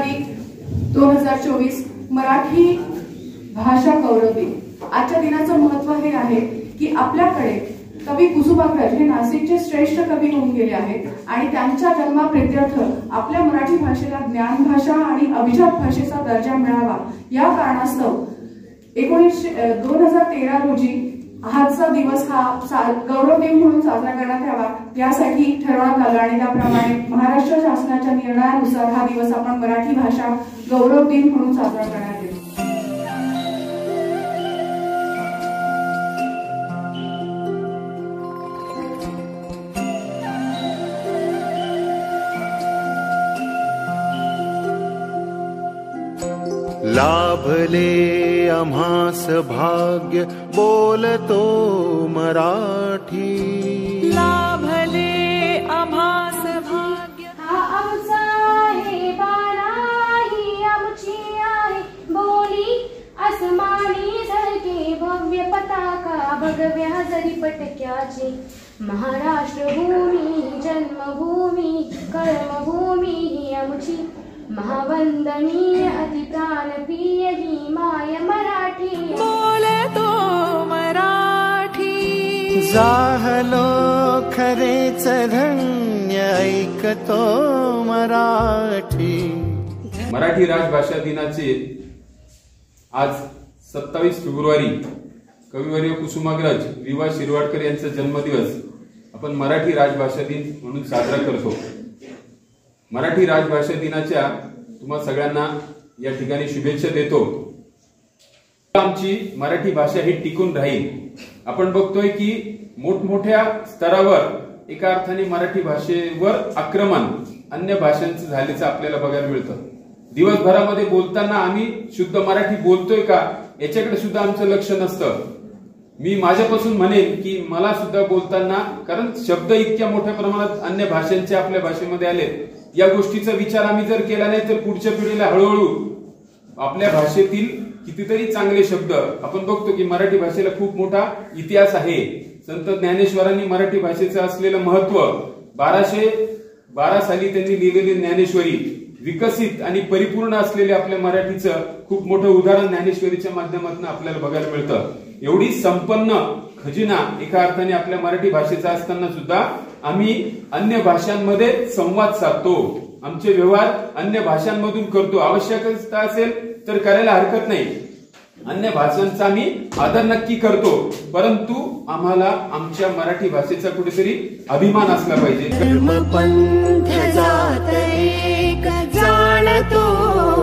February 2024 Marathi भाषा गौरव दिन। आजच्या दिनाचं महत्त्व हे आहे की आपल्याकडे कवी कुसुमाग्रज हे नाशिकचे श्रेष्ठ कवी होऊन गेले आहेत आणि त्यांच्या जन्माप्रित्यर्थ आपल्या मराठी भाषेला ज्ञान भाषा आणि अभिजात भाषेचा दर्जा मिळावा या कारणास्तव 2013 रोजी आजचा दिवस हा गौरव दिन म्हणून साजरा करण्यात यावा यासाठी ठरवण्यात आलं आणि त्याप्रमाणे महाराष्ट्र शासनाच्या निर्णयानुसार हा दिवस आपण मराठी भाषा गौरव दिन म्हणून साजरा करण्यात येतो। लाभले आम्हास भाग्य बोलतो मराठी। लाभले आम्हास भाग्य हा आमचा आहे बाणा ही आमची आहे बोली आसमानी झळके भव्य पताका भगव्या जरी पटक्याची। महाराष्ट्र भूमी जन्मभूमी कर्मभूमी ही आमची महावंदनीय अतिप्राणप्रिय ही माय मराठी। बोलतो मराठी जाहलो खरेच धन्य ऐकतो मराठी। मराठी राजभाषा दिनाचे आज 27 फेब्रुवारी कविवर्य कुसुमाग्रज वि.वा. शिरवाडकर यांचा जन्मदिवस आपण मराठी राजभाषा दिन म्हणून साजरा करतो। मराठी राजभाषा दिनाच्या तुम्हा सगळ्यांना या ठिकाणी शुभेच्छा देतो। आमची मराठी भाषा ही टिकून राहील। आपण बघतोय की मोठमोठ्या स्तरावर एका अर्थाने मराठी भाषेवर आक्रमण अन्य भाषांचं झाल्याचं आपल्याला बघायला मिळतं। दिवसभरामध्ये बोलताना आम्ही शुद्ध मराठी बोलतोय का याच्याकडे सुद्धा आमचं लक्ष नसतं। मी माझ्यापासून म्हणेन की मला सुद्धा बोलताना कारण शब्द इतक्या मोठ्या प्रमाणात अन्य भाषांचे आपल्या भाषेमध्ये आले या गोष्टीचा विचार आम्ही जर केला नाही तर पुढच्या पिढीला हळूहळू आपल्या भाषेतील कितीतरी चांगले शब्द आपण बघतो की मराठी भाषेला खूप मोठा इतिहास आहे। संत ज्ञानेश्वरांनी मराठी भाषेचं असलेलं महत्व 1212 साली त्यांनी लिहिलेली ज्ञानेश्वरी विकसित आणि परिपूर्ण असलेले आपल्या मराठीचं खूप मोठं उदाहरण ज्ञानेश्वरीच्या माध्यमातून आपल्याला बघायला मिळतं। एवढी संपन्न खजिना एका अर्थाने आपल्या मराठी भाषेचा असताना सुद्धा आम्ही अन्य भाषांमध्ये संवाद साधतो। आमचे व्यवहार अन्य भाषांमधून करतो। आवश्यकता असेल तर करायला हरकत नाही। अन्य भाषांचा आम्ही आदर नक्की करतो परंतु आम्हाला आमच्या मराठी भाषेचा कुठेतरी अभिमान असला पाहिजे। धर्मपंथ जात एक जाणतो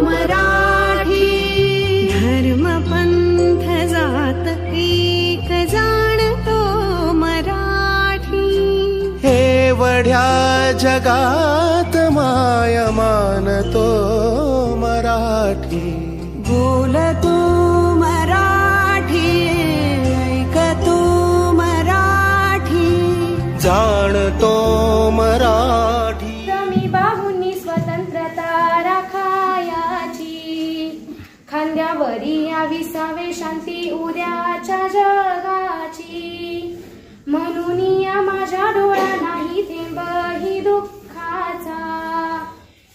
मराठी। धर्मपंथ जात एक जाणतो मराठी। हे वढ्या जगात माया मानतो मराठी। बोलतो मराठी ऐकतो मराठी जाणतो मराठी। मी बाहूंनी स्वतंत्रता राखायाची खांद्यावरी या विसावे शांती उद्याच्या जगाची। म्हणून या माझ्या डोळा नाही थेंब ही दुःखाचा।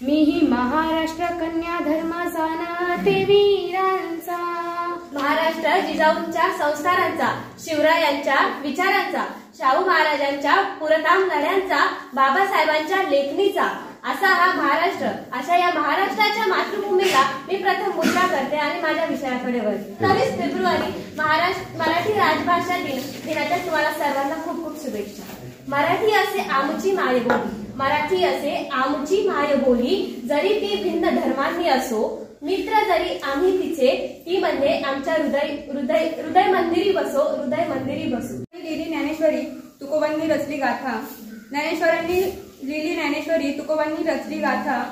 मी ही महाराष्ट्र कन्या धर्म जाणते वीरांचा। महाराष्ट्र जिजाऊंच्या संस्कारांचा शिवरायांच्या विचारांचा शाहू महाराजांच्या पुरताम लढ्यांचा बाबासाहेबांच्या लेखणीचा असा हा महाराष्ट्र। अशा या महाराष्ट्राच्या मातृभूमीला मी प्रथम मुद्रा करते आणि माझ्या विषयाकडे वळते। 27 फेब्रुवारी मराठी राजभाषा दिनाच्या तुम्हाला सर्वांना खूप खूप शुभेच्छा। मराठी असे आमची मायबोली मराठी असे आमची मायबोली जरी ती भिन्न धर्मांनी असो मित्र जरी आम्ही तिचे ती म्हणजे आमच्या हृदय मंदिरी बसो हृदय मंदिरी बसो। लिहिली ज्ञानेश्वरी तुकोबांनी रचली गाथा। ज्ञानेश्वरांनी लिहिली ज्ञानेश्वरी तुकोबांनी रचली गाथा।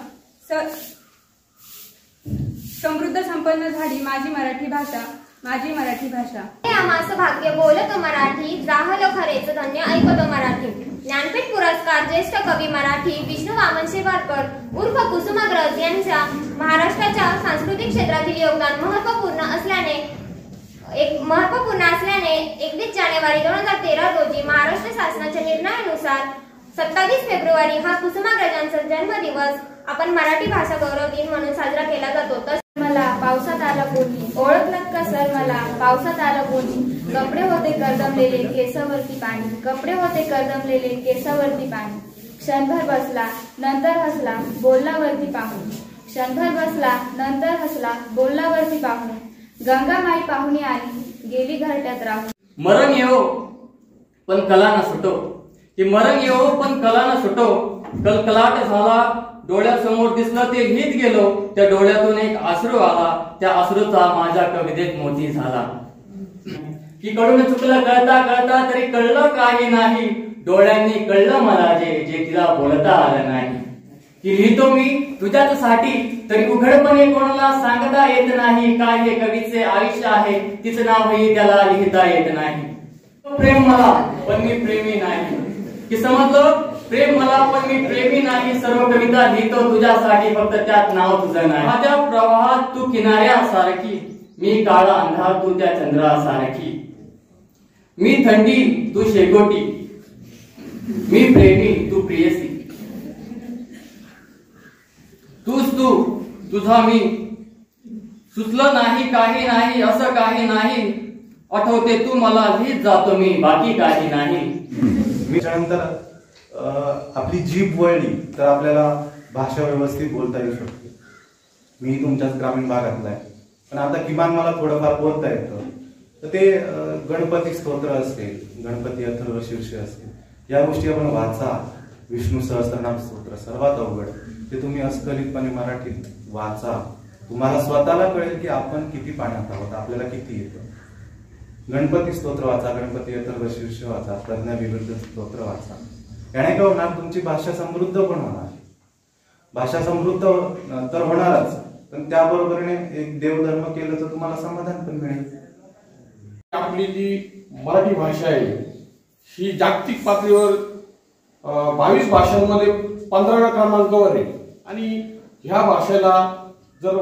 समृद्ध संपन्न झाली माझी मराठी भाषा माझी मराठी भाषा। आम्हास भाग्य बोलतो मराठी जाहलो खरेच धन्य ऐकतो मराठी। ज्ञानपीठ पुरस्कार ज्येष्ठ कवी मराठी विष्णू वामन शिरवाडकर उर्फ कुसुमाग्रज यांच्या महाराष्ट्राच्या सांस्कृतिक क्षेत्रातील योगदान महत्त्वपूर्ण असल्याने 21 जानेवारी 2013 रोजी महाराष्ट्र शासनाच्या निर्णयानुसार 27 फेब्रुवारी हा कुसुमाग्रजांचा जन्मदिवस आपण मराठी भाषा गौरव दिन म्हणून साजरा केला जातो. मला पावसात आलं कोणी, ओळखलं का सर मला पावसात आलं कोणी. कपडे होते कर्दमलेले केसावरती पाणी, कपडे होते कर्दमलेले केसावरती पाणी. क्षणभर बसला नंतर हसला बोलल्यावरती पाहून, क्षणभर बसला नंतर हसला बोलल्यावरती पाहून. गंगामाई पाहुणी आली गेली घरट्यात राहून. मरण येवो पण कला न सुटो, की मरण येवो पण कला न सुटो. कलकलाट झाला डोळ्यासमोर दिसलं ते गीत गेलो, त्या डोळ्यातून एक अश्रू आला, त्या अश्रूचा माझ्या कवितेत मोती झाला. की कडून चुकलं कळता कळता तरी कळलं काही नाही, डोळ्यांनी कळलं मला जे तिला बोलता आलं नाही. की लिहितो मी तुझ्यासाठी तरी उघडपणे कोणाला सांगता येत नाही, काय हे कवीचे आयुष्य आहे तिचं नावही त्याला लिहिता येत नाही. प्रेम मला पण मी प्रेमी नाही, की समजलं प्रेम मला पण मी प्रेमी नाही. सर्व कविता लिहितो तुझ्यासाठी फक्त त्यात नाव तुझं नाही. माझ्या प्रवाहात तू किनाऱ्यासारखी, मी काळा अंधार तू त्या चंद्रासारखी. मी थंडी तू शेकोटी, मी प्रेमी तू प्रियसी. तूच तू तुझा मी, सुचलं नाही काही नाही असं काही नाही. आठवते तू मला लिहित जातो मी, बाकी काही नाही. त्यानंतर आपली जीभ वळली तर आपल्याला भाषा व्यवस्थित बोलता येऊ शकते. मी तुमच्याच ग्रामीण भागातला आहे, पण आता किमान मला थोडंफार बोलता येतं. तर ते गणपती स्तोत्र असेल, गणपती अथर्व शीर्ष असेल, या गोष्टी आपण वाचा. विष्णू सहस्त्रनाम स्तोत्र सर्वात अवघड, ते तुम्ही अस्खलितपणे मराठीत वाचा. तुम्हाला स्वतःला कळेल की आपण किती पाण्यात आहोत, आपल्याला किती येतं. गणपती स्तोत्र वाचा, गणपती अथर्व शीर्ष वाचा, प्रज्ञा विरुद्ध स्तोत्र वाचा. याने काय होणार, तुमची भाषा समृद्ध पण होणार. भाषा समृद्ध तर होणारच, पण त्याबरोबरीने एक देवधर्म केलं तर तुम्हाला समाधान पण मिळेल. आपली जी मराठी भाषा आहे ही जागतिक पातळीवर 22 भाषांमध्ये 15व्या क्रमांकावर आहे. आणि ह्या भाषेला जर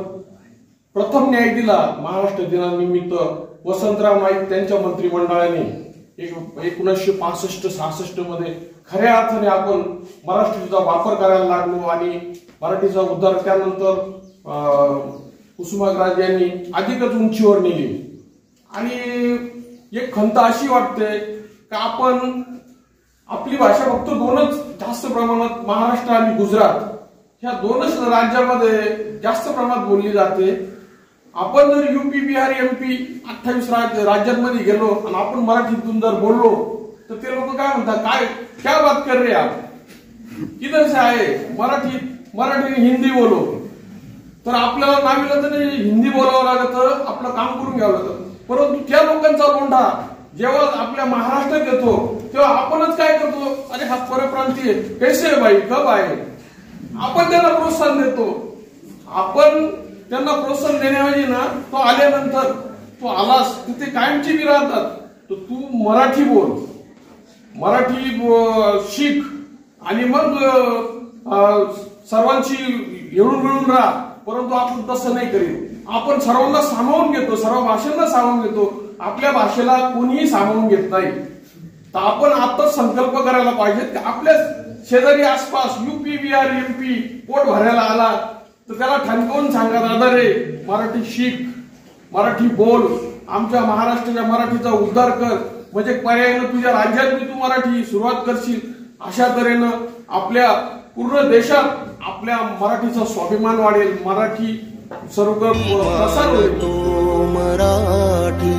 प्रथम न्याय दिला महाराष्ट्र दिनानिमित्त वसंतराव नाईक त्यांच्या मंत्रिमंडळाने 1965-66 मध्ये खऱ्या अर्थाने आपण मराठीचा वापर करायला लागलो आणि मराठीचा उद्धार त्यानंतर कुसुमाग्रज यांनी अधिकच उंचीवर नेली. आणि एक खंत अशी वाटते की आपण आपली भाषा फक्त दोनच जास्त प्रमाणात, महाराष्ट्र आणि गुजरात ह्या दोनच राज्यामध्ये जास्त प्रमाणात बोलली जाते. आपण जर यूपी बिहार MP 28 राज्यांमध्ये गेलो आणि आपण मराठीतून जर बोललो तर ते लोक काय म्हणतात, काय क्या बात कर रहे आप, किधर से आए, मराठी हिंदी बोलो. तर आपल्याला नाविलाजाने हिंदी बोलावं लागतं, आपलं काम करून घ्यावं लागतं. परंतु त्या लोकांचा लोंढा जेव्हा आपल्या महाराष्ट्रात येतो तेव्हा आपणच काय करतो, अरे हा परप्रांतीय कैसे भाई कब आहे, आपण त्यांना प्रोत्साहन देतो. आपण त्यांना प्रोत्साहन देण्याऐवजी ना, तो आल्यानंतर तो आलास तिथे कायमची बी राहतात, तर तू मराठी बोल, मराठी शिक आणि मग सर्वांची येळून मिळून राहा. परंतु आपण तसं नाही करीत. आपण सर्वांना सामावून घेतो, सर्व भाषांना सामावून घेतो, आपल्या भाषेला कोणीही सामावून घेत नाही. तर आपण आताच संकल्प करायला पाहिजे की आपल्या शेजारी आसपास यूपी बिहार MP पोट भरायला आला तर त्याला ठणकावून सांगा, दादा रे मराठी शिक, मराठी बोल, आमच्या महाराष्ट्राच्या मराठीचा उद्धार कर. म्हणजे पर्यायानं तुझ्या राज्यात तू मराठी सुरुवात करशील. अशा तऱ्हेनं आपल्या पूर्ण देशात आपल्या मराठीचा स्वाभिमान वाढेल, मराठी सर्व प्रसार होईल. मराठी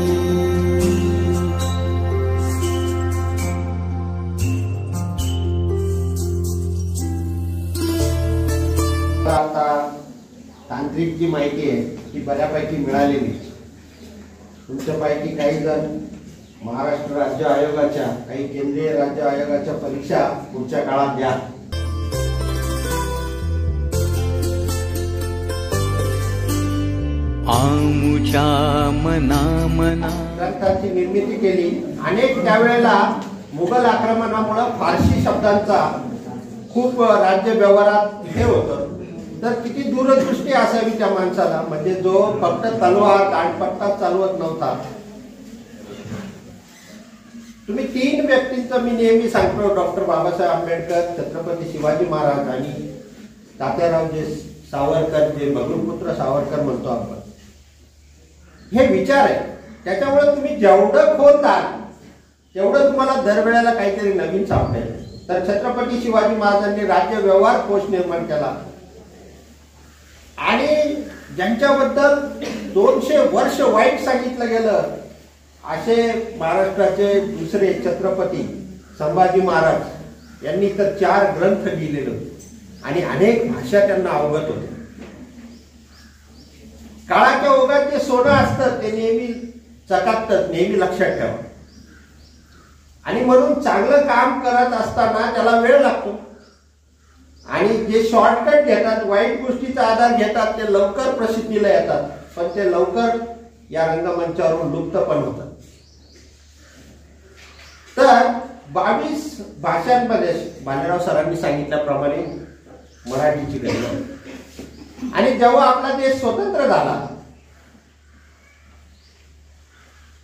आता तांत्रिक जी माहिती आहे ती बऱ्यापैकी मिळालेली. तुमच्यापैकी काही जण महाराष्ट्र राज्य आयोगाच्या, काही केंद्रीय राज्य आयोगाच्या परीक्षा पुढच्या काळात द्या. आमुच्या मना ग्रंथांची निर्मिती केली. अनेक त्यावेळेला मुघल आक्रमणामुळे फारसी शब्दांचा खूप राज्य व्यवहारात हे होतं. तर किती दूरदृष्टी असावी त्या माणसाला, म्हणजे जो फक्त तलवार दांडपट्टा चालवत नव्हता. तुम्ही 3 व्यक्तींचं मी नेहमी सांगतो, डॉक्टर बाबासाहेब आंबेडकर, छत्रपती शिवाजी महाराज आणि तात्याराव जे सावरकर, जे भगुरपुत्र सावरकर म्हणतो आपण, हे विचार आहे. त्याच्यामुळे तुम्ही जेवढं खोलताल तेवढं तुम्हाला दरवेळेला काहीतरी नवीन सापडेल. तर छत्रपती शिवाजी महाराजांनी राज्य व्यवहार कोश निर्माण केला आणि ज्यांच्याबद्दल 200 वर्ष वाईट सांगितलं गेलं असे महाराष्ट्राचे दुसरे छत्रपती संभाजी महाराज यांनी तर 4 ग्रंथ लिहिलेले होते आणि अनेक भाषा त्यांना अवगत होत्या. काळाच्या ओघात जे सोनं असतं ते नेहमी चकाकतं, नेहमी लक्षात ठेवा. आणि म्हणून चांगलं काम करत असताना त्याला वेळ लागतो आणि जे शॉर्टकट घेतात, वाईट गोष्टीचा आधार घेतात, ते लवकर प्रसिद्धीला येतात, पण ते लवकर या रंगमंचावरून लुप्त पण होतात. तर 22 भाषांमध्ये भालेराव सरांनी सांगितल्याप्रमाणे मराठीची गरज आहे. आणि जेव्हा आपला देश स्वतंत्र झाला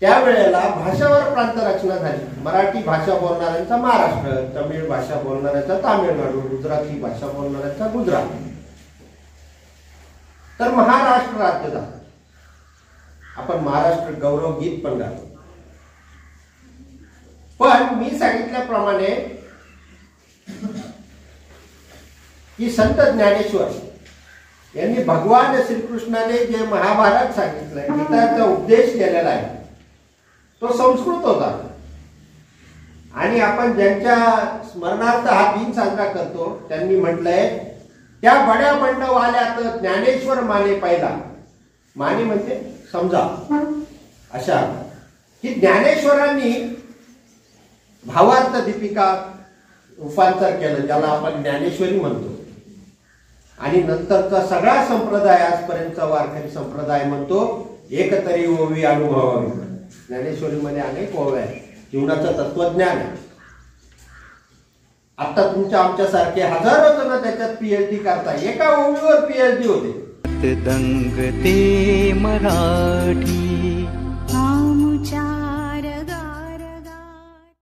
त्यावेळेला भाषावर प्रांतरचना झाली. मराठी भाषा बोलणाऱ्यांचा महाराष्ट्र, तमिळ भाषा बोलणाऱ्यांचा तामिळनाडू, गुजराती भाषा बोलणाऱ्यांचा गुजरात. तर महाराष्ट्र राज्य झालं. आपण महाराष्ट्र गौरव गीत पण गातो. पण मी सांगितल्याप्रमाणे की संत ज्ञानेश्वर यांनी भगवान श्रीकृष्णाने जे महाभारत सांगितलंय, गीताचा उपदेश केलेला आहे, तो संस्कृत होता. आणि आपण ज्यांच्या स्मरणार्थ हा दिन साजरा करतो त्यांनी म्हटलंय, त्या बड्या बंडवाल्यात ज्ञानेश्वर माने पहिला. माने म्हणजे समजा, अशा की ज्ञानेश्वरांनी भावार्थ दीपिका रूपांतर केलं, ज्याला आपण ज्ञानेश्वरी म्हणतो. आणि नंतरचा सगळा संप्रदाय, आजपर्यंतचा वारकरी संप्रदाय म्हणतो, एकतरी ओवी अनुभवावी. ज्ञानेश्वरीमध्ये अनेक ओव्या आहेत, जीवनाचं तत्वज्ञान आहे. आता तुमच्या आमच्यासारखे हजारो जण त्याच्यात PhD करतात. एका ओवीवर PhD होते. दंग ते मराठी आमुच्या